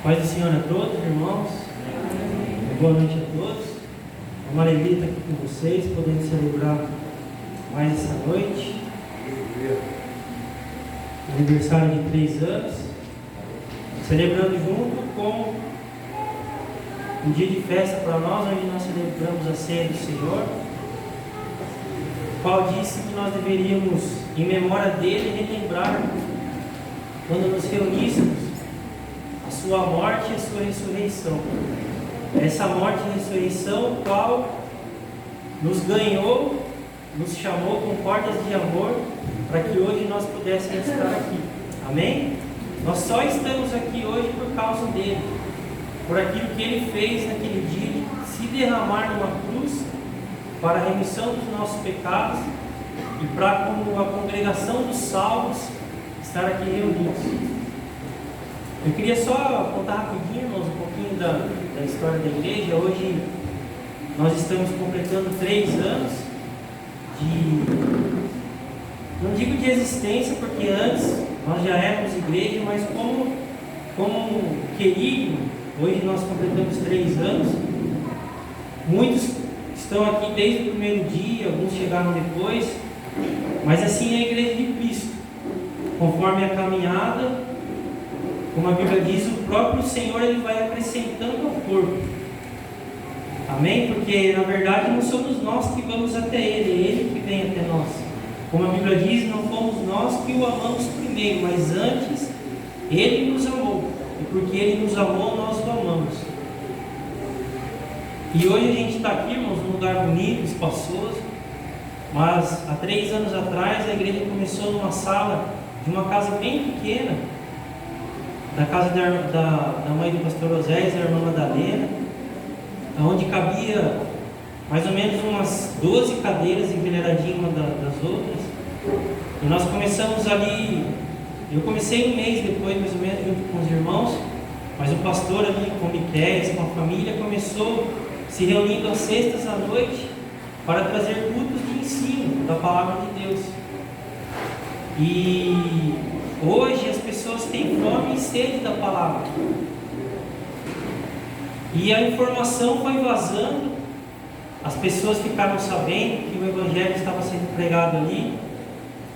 Paz do Senhor a todos, irmãos. Boa noite a todos. É uma alegria estar aqui com vocês, podendo celebrar mais essa noite. Aniversário de 3 anos. Celebrando junto com um dia de festa para nós, onde nós celebramos a ceia do Senhor. Paulo disse que nós deveríamos, em memória dele, relembrar quando nos reuníssemos a sua morte e a sua ressurreição. Essa morte e ressurreição, qual nos ganhou, nos chamou com portas de amor, para que hoje nós pudéssemos estar aqui. Amém? Nós só estamos aqui hoje por causa dele, por aquilo que ele fez naquele dia, de se derramar numa cruz para a remissão dos nossos pecados e para, como a congregação dos salvos, estar aqui reunidos. Eu queria só contar rapidinho, irmãos, um pouquinho da história da igreja. Hoje nós estamos completando 3 anos não digo de existência, porque antes nós já éramos igreja, mas como querido, hoje nós completamos 3 anos. Muitos estão aqui desde o primeiro dia, alguns chegaram depois, mas assim é a igreja de Cristo, conforme a caminhada. Como a Bíblia diz, o próprio Senhor ele vai acrescentando ao corpo. Amém? Porque na verdade não somos nós que vamos até Ele, é Ele que vem até nós. Como a Bíblia diz, não fomos nós que o amamos primeiro, mas antes Ele nos amou. E porque Ele nos amou, nós o amamos. E hoje a gente está aqui, irmãos, num lugar bonito, espaçoso. Mas há 3 anos atrás a igreja começou numa sala de uma casa bem pequena, da casa da mãe do pastor Osés, da irmã Madalena, onde cabia mais ou menos umas 12 cadeiras enfileiradinhas uma das outras. E nós começamos ali, eu comecei um mês depois, mais ou menos, junto com os irmãos, mas o pastor ali, com o Miquéias, com a família, começou se reunindo às sextas à noite para trazer cultos de ensino da palavra de Deus. E hoje as pessoas têm fome e sede da palavra. E a informação foi vazando, as pessoas ficaram sabendo que o Evangelho estava sendo pregado ali,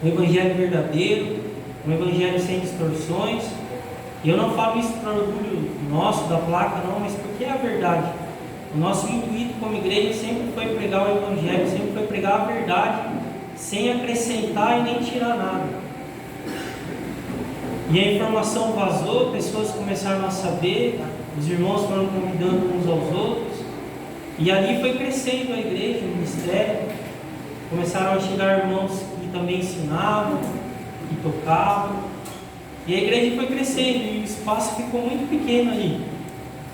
um Evangelho verdadeiro, um Evangelho sem distorções. E eu não falo isso para orgulho nosso, da placa, não, mas porque é a verdade. O nosso intuito como igreja sempre foi pregar o Evangelho, sempre foi pregar a verdade, sem acrescentar e nem tirar nada. E a informação vazou, pessoas começaram a saber, os irmãos foram convidando uns aos outros, e ali foi crescendo a igreja, o ministério. Começaram a chegar irmãos que também ensinavam, que tocavam, e a igreja foi crescendo, e o espaço ficou muito pequeno ali.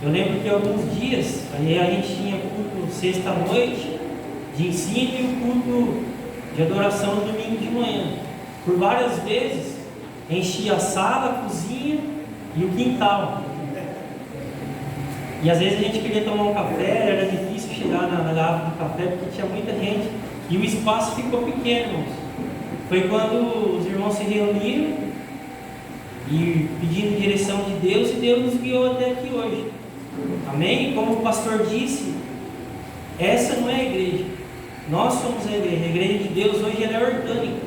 Eu lembro que alguns dias, aí a gente tinha culto sexta-noite de ensino e o culto de adoração no domingo de manhã. Por várias vezes, enchia a sala, a cozinha e o quintal. E às vezes a gente queria tomar um café, era difícil chegar na garrafa do café porque tinha muita gente e o espaço ficou pequeno, irmãos. Foi quando os irmãos se reuniram e pedindo direção de Deus, e Deus nos guiou até aqui hoje. Amém? Como o pastor disse, essa não é a igreja, nós somos a igreja. A igreja de Deus hoje ela é orgânica,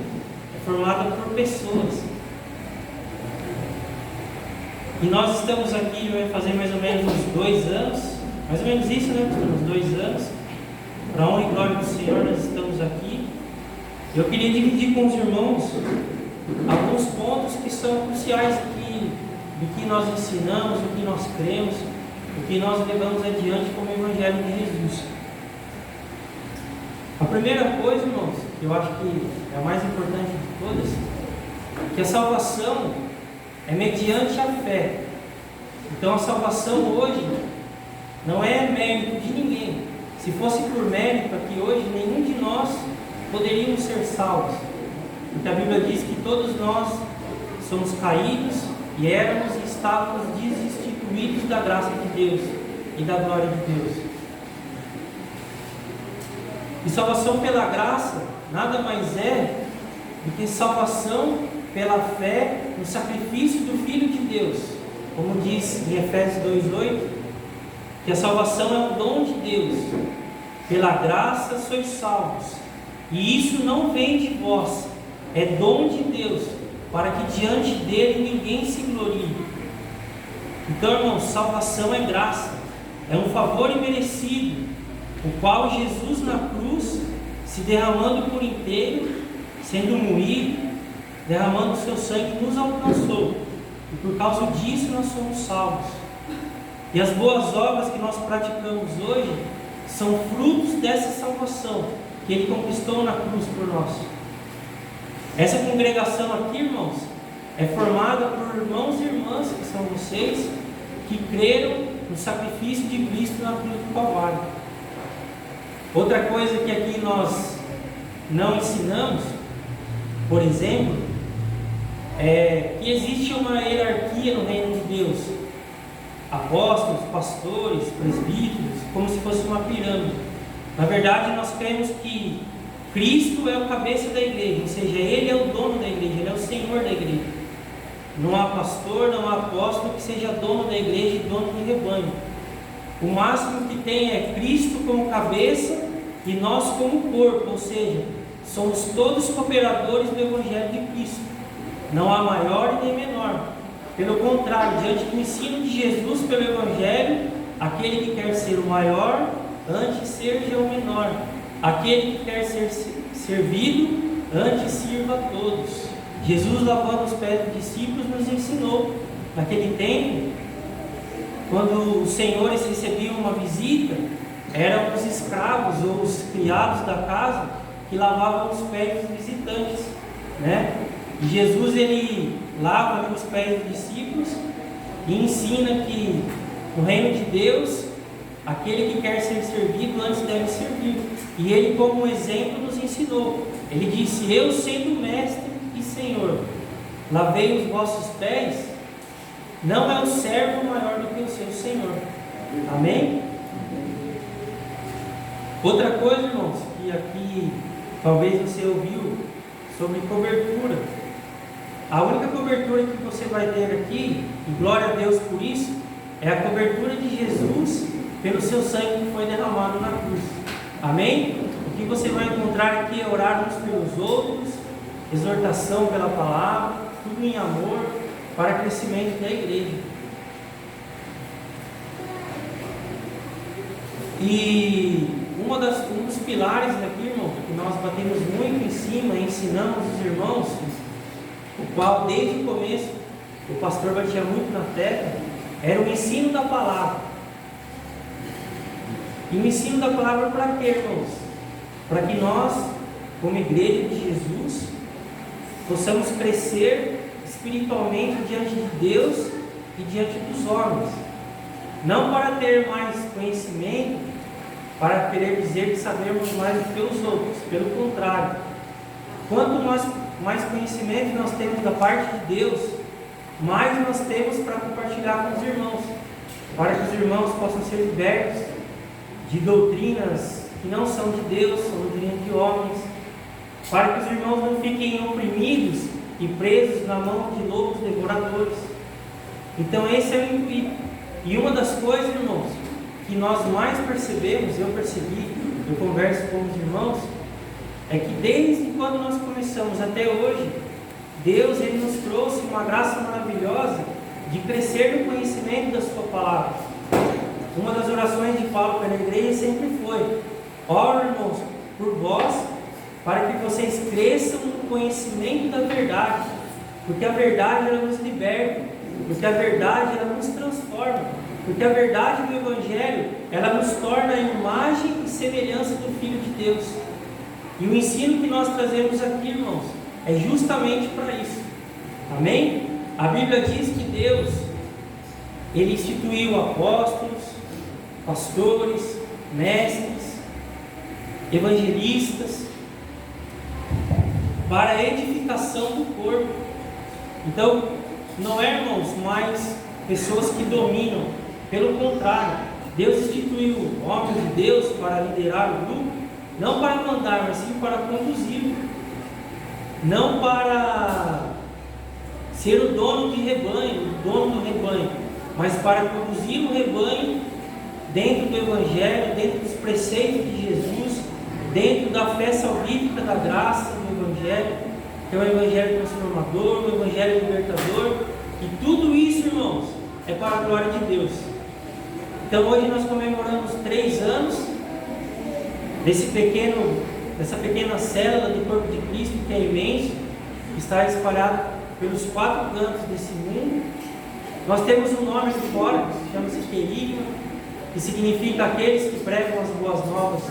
é formada por pessoas. E nós estamos aqui, vai fazer mais ou menos uns 2 anos, mais ou menos isso, né? Uns 2 anos, para a honra e glória do Senhor, nós estamos aqui. Eu queria dividir com os irmãos alguns pontos que são cruciais aqui, do que nós ensinamos, do que nós cremos, do que nós levamos adiante como Evangelho de Jesus. A primeira coisa, irmãos, que eu acho que é a mais importante de todas, é que a salvação é mediante a fé. Então a salvação hoje não é mérito de ninguém. Se fosse por mérito, aqui hoje nenhum de nós poderíamos ser salvos. Porque a Bíblia diz que todos nós somos caídos e éramos e estávamos destituídos da graça de Deus e da glória de Deus. E salvação pela graça nada mais é do que salvação pela fé no sacrifício do Filho de Deus. como diz em Efésios 2:8, que a salvação é um dom de Deus, pela graça sois salvos, e isso não vem de vós, é dom de Deus, para que diante dele ninguém se glorie. Então, irmãos, salvação é graça, é um favor imerecido, o qual Jesus na cruz, se derramando por inteiro, sendo moído, derramando o seu sangue, nos alcançou, e por causa disso nós somos salvos. E as boas obras que nós praticamos hoje são frutos dessa salvação que Ele conquistou na cruz por nós. Essa congregação aqui, irmãos, é formada por irmãos e irmãs, que são vocês, que creram no sacrifício de Cristo na cruz do Calvário. Outra coisa que aqui nós não ensinamos, por exemplo, é que existe uma hierarquia no reino de Deus. Apóstolos, pastores, presbíteros, como se fosse uma pirâmide. Na verdade, nós cremos que Cristo é o cabeça da igreja, ou seja, Ele é o dono da igreja, Ele é o Senhor da igreja. Não há pastor, não há apóstolo que seja dono da igreja e dono do rebanho. O máximo que tem é Cristo como cabeça e nós como corpo, ou seja, somos todos cooperadores do Evangelho de Cristo. Não há maior e nem menor. Pelo contrário, diante do ensino de Jesus pelo Evangelho, aquele que quer ser o maior, antes seja o menor. Aquele que quer ser servido, antes sirva a todos. Jesus, lavando os pés dos discípulos, nos ensinou. Naquele tempo, quando os senhores recebiam uma visita, eram os escravos ou os criados da casa que lavavam os pés dos visitantes, né? E Jesus, ele lava os pés dos discípulos e ensina que no reino de Deus, aquele que quer ser servido antes deve servir. E ele, como exemplo, nos ensinou. Ele disse: eu, sendo mestre e senhor, lavei os vossos pés. Não é o servo maior do que o seu senhor. Amém? Outra coisa, irmãos, que aqui talvez você ouviu sobre cobertura. A única cobertura que você vai ter aqui, e glória a Deus por isso, é a cobertura de Jesus pelo seu sangue que foi derramado na cruz. Amém? O que você vai encontrar aqui é orar uns pelos outros, exortação pela palavra, tudo em amor, para crescimento da igreja. E um dos pilares aqui, irmão, que nós batemos muito em cima e ensinamos os irmãos, o qual desde o começo o pastor batia muito na tecla, era o ensino da palavra. E o ensino da palavra para quê, irmãos? Para que nós, como igreja de Jesus, possamos crescer espiritualmente diante de Deus e diante dos homens. Não para ter mais conhecimento, para querer dizer que sabemos mais do que os outros. Pelo contrário, quanto mais conhecimento nós temos da parte de Deus, mais nós temos para compartilhar com os irmãos, para que os irmãos possam ser libertos de doutrinas que não são de Deus, são doutrinas de homens, para que os irmãos não fiquem oprimidos e presos na mão de lobos devoradores. Então esse é o intuito. E uma das coisas, irmãos, que nós mais percebemos, eu percebi, eu converso com os irmãos, é que desde quando nós começamos até hoje, Deus, Ele nos trouxe uma graça maravilhosa de crescer no conhecimento da sua palavra. Uma das orações de Paulo pela igreja sempre foi: oro, irmãos, por vós, para que vocês cresçam no conhecimento da verdade, porque a verdade ela nos liberta, porque a verdade ela nos transforma, porque a verdade do Evangelho ela nos torna a imagem e semelhança do Filho de Deus. E o ensino que nós trazemos aqui, irmãos, é justamente para isso. Amém? A Bíblia diz que Deus, Ele instituiu apóstolos, pastores, mestres, evangelistas, para a edificação do corpo. Então, não é, irmãos, mais pessoas que dominam. Pelo contrário, Deus instituiu homens de Deus para liderar o grupo, não para mandar, mas sim para conduzir, não para ser o dono de rebanho, o dono do rebanho, mas para conduzir o rebanho dentro do Evangelho, dentro dos preceitos de Jesus, dentro da fé salvífica da graça do Evangelho, que é o Evangelho transformador, o Evangelho libertador, e tudo isso, irmãos, é para a glória de Deus. Então hoje nós comemoramos 3 anos dessa pequena célula do corpo de Cristo, que é imenso, que está espalhado pelos 4 cantos desse mundo. Nós temos um nome de fora, que chama-se Querigma, que significa aqueles que pregam as boas novas.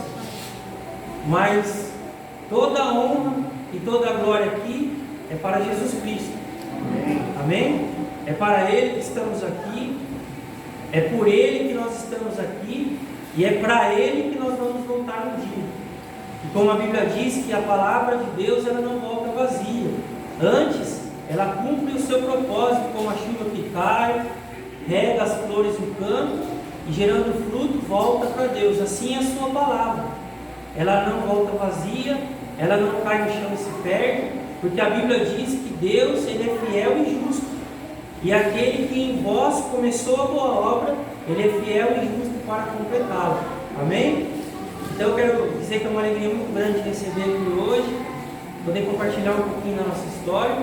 Mas toda a honra e toda a glória aqui é para Jesus Cristo. Amém? É para Ele que estamos aqui, é por Ele que nós estamos aqui, e é para Ele que nós vamos voltar um dia. E como a Bíblia diz que a palavra de Deus ela não volta vazia, antes ela cumpre o seu propósito, como a chuva que cai, rega as flores no campo e gerando fruto volta para Deus. Assim é a sua palavra, ela não volta vazia, ela não cai no chão e se perde, porque a Bíblia diz que Deus ele é fiel e justo, e aquele que em vós começou a boa obra, ele é fiel e justo para completá-la. Amém? Então eu quero dizer que é uma alegria muito grande receber aqui hoje, poder compartilhar um pouquinho da nossa história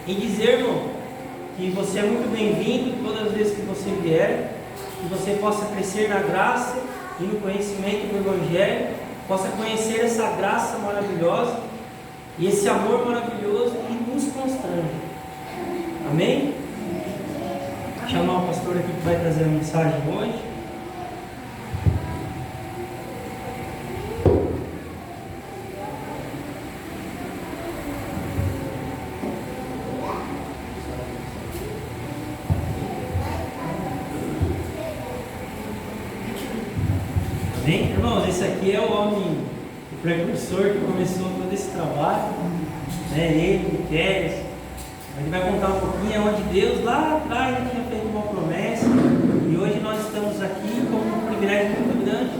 e dizer, irmão, que você é muito bem-vindo todas as vezes que você vier, que você possa crescer na graça e no conhecimento do Evangelho, possa conhecer essa graça maravilhosa e esse amor maravilhoso que nos constrange. Amém? Vou chamar o pastor aqui que vai trazer a mensagem hoje. Amém? Irmãos, esse aqui é o homem, o precursor que começou todo esse trabalho, né? Ele, o Kéris. A gente vai contar um pouquinho onde Deus lá atrás tinha feito uma promessa, e hoje nós estamos aqui com um privilégio muito grande,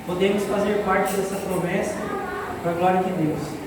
podemos fazer parte dessa promessa para a glória de Deus.